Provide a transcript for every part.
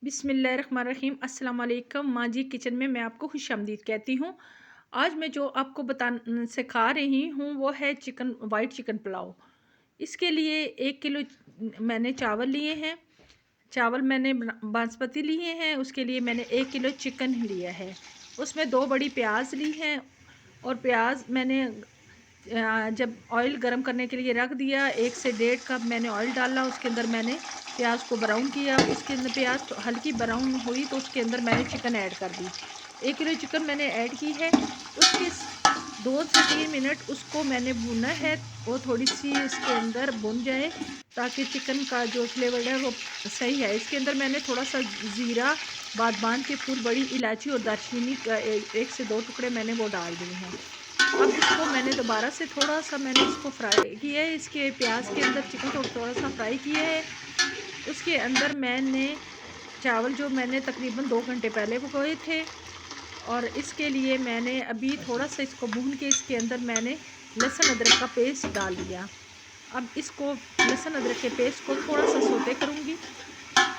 बिस्मिल्लाहिर्रहमानिर्रहीम। अस्सलाम वालेकुम। माँ जी किचन में मैं आपको खुशामदीद कहती हूँ। आज मैं जो आपको सिखा रही हूँ वो है वाइट चिकन पुलाव। इसके लिए 1 किलो मैंने चावल लिए हैं। चावल मैंने बासमती लिए हैं। उसके लिए मैंने 1 किलो चिकन लिया है। उसमें 2 बड़ी प्याज ली हैं और प्याज मैंने जब ऑयल गरम करने के लिए रख दिया, 1 से 1.5 कप मैंने ऑयल डाला। उसके अंदर मैंने प्याज को ब्राउन किया। उसके अंदर प्याज हल्की ब्राउन हुई तो उसके अंदर मैंने चिकन ऐड कर दी। 1 किलो चिकन मैंने ऐड की है। उसके 2 से 3 मिनट उसको मैंने भुना है। वो थोड़ी सी उसके अंदर भुन जाए ताकि चिकन का जो फ्लेवर है वो सही है। इसके अंदर मैंने थोड़ा सा ज़ीरा, बादबान के फूल, बड़ी इलायची और दालचीनी का 1 से 2 टुकड़े मैंने वो डाल दिए हैं। अब इसको मैंने दोबारा से थोड़ा सा मैंने इसको फ्राई किया है। इसके प्याज के अंदर चिकन को थोड़ा सा फ्राई किया है। उसके अंदर मैंने चावल जो मैंने तकरीबन 2 घंटे पहले भिगोए थे और इसके लिए मैंने अभी थोड़ा सा इसको भून के इसके अंदर मैंने लहसुन अदरक का पेस्ट डाल दिया। अब इसको लहसुन अदरक के पेस्ट को थोड़ा सा सोते करूँगी।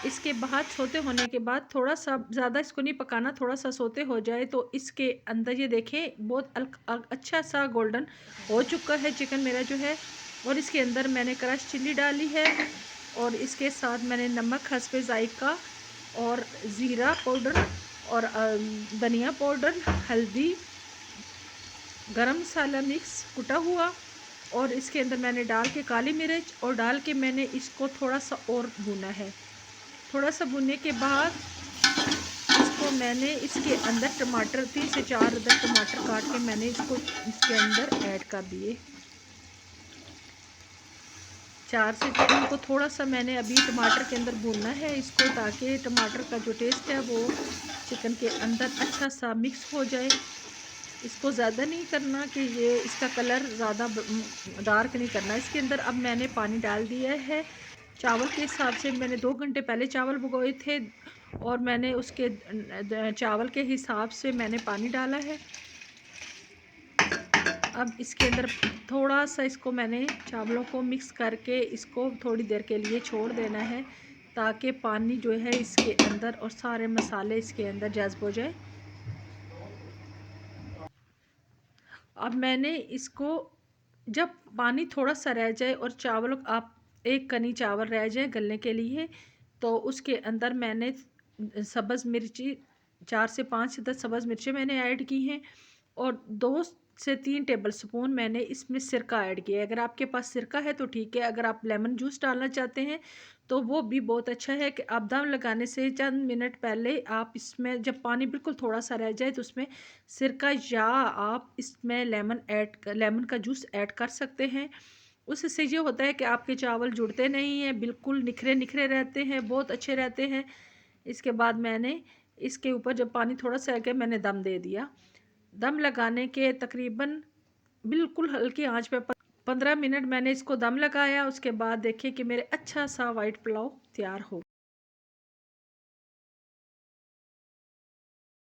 इसके बाद सोते होने के बाद थोड़ा सा ज़्यादा इसको नहीं पकाना, थोड़ा सा सोते हो जाए तो इसके अंदर ये देखें बहुत अच्छा सा गोल्डन हो चुका है चिकन मेरा जो है। और इसके अंदर मैंने क्रश चिल्ली डाली है और इसके साथ मैंने नमक, हस्बे ज़ायक़ा और ज़ीरा पाउडर और धनिया पाउडर, हल्दी, गरम मसाला मिक्स कुटा हुआ और इसके अंदर मैंने डाल के काली मिर्च और डाल के मैंने इसको थोड़ा सा और भुना है। थोड़ा सा भुनने के बाद इसको मैंने इसके अंदर टमाटर 3 से 4 अदद टमाटर काट के मैंने इसको इसके अंदर ऐड कर दिए। 4 से इनको थोड़ा सा मैंने अभी टमाटर के अंदर भूनना है इसको, ताकि टमाटर का जो टेस्ट है वो चिकन के अंदर अच्छा सा मिक्स हो जाए। इसको ज़्यादा नहीं करना कि ये इसका कलर ज़्यादा डार्क नहीं करना। इसके अंदर अब मैंने पानी डाल दिया है। चावल के हिसाब से मैंने 2 घंटे पहले चावल भिगोए थे और मैंने उसके चावल के हिसाब से मैंने पानी डाला है। अब इसके अंदर थोड़ा सा इसको मैंने चावलों को मिक्स करके इसको थोड़ी देर के लिए छोड़ देना है ताकि पानी जो है इसके अंदर और सारे मसाले इसके अंदर जज़्ब हो जाए। अब मैंने इसको जब पानी थोड़ा सा रह जाए और चावल आप 1 कनी चावल रह जाए गलने के लिए तो उसके अंदर मैंने सब्ज़ मिर्ची 4 से 5 10 सब्ज़ मिर्चें मैंने ऐड की हैं और 2 से 3 टेबल स्पून मैंने इसमें सिरका ऐड किया है। अगर आपके पास सिरका है तो ठीक है, अगर आप लेमन जूस डालना चाहते हैं तो वो भी बहुत अच्छा है कि आप दम लगाने से चंद मिनट पहले आप इसमें जब पानी बिल्कुल थोड़ा सा रह जाए तो उसमें सिरका या आप इसमें लेमन का जूस ऐड कर सकते हैं। उससे ये होता है कि आपके चावल जुड़ते नहीं हैं, बिल्कुल निखरे निखरे रहते हैं, बहुत अच्छे रहते हैं। इसके बाद मैंने इसके ऊपर जब पानी थोड़ा सा गया मैंने दम दे दिया। दम लगाने के तकरीबन बिल्कुल हल्की आंच पे 15 मिनट मैंने इसको दम लगाया। उसके बाद देखिए कि मेरे अच्छा सा वाइट पुलाव तैयार हो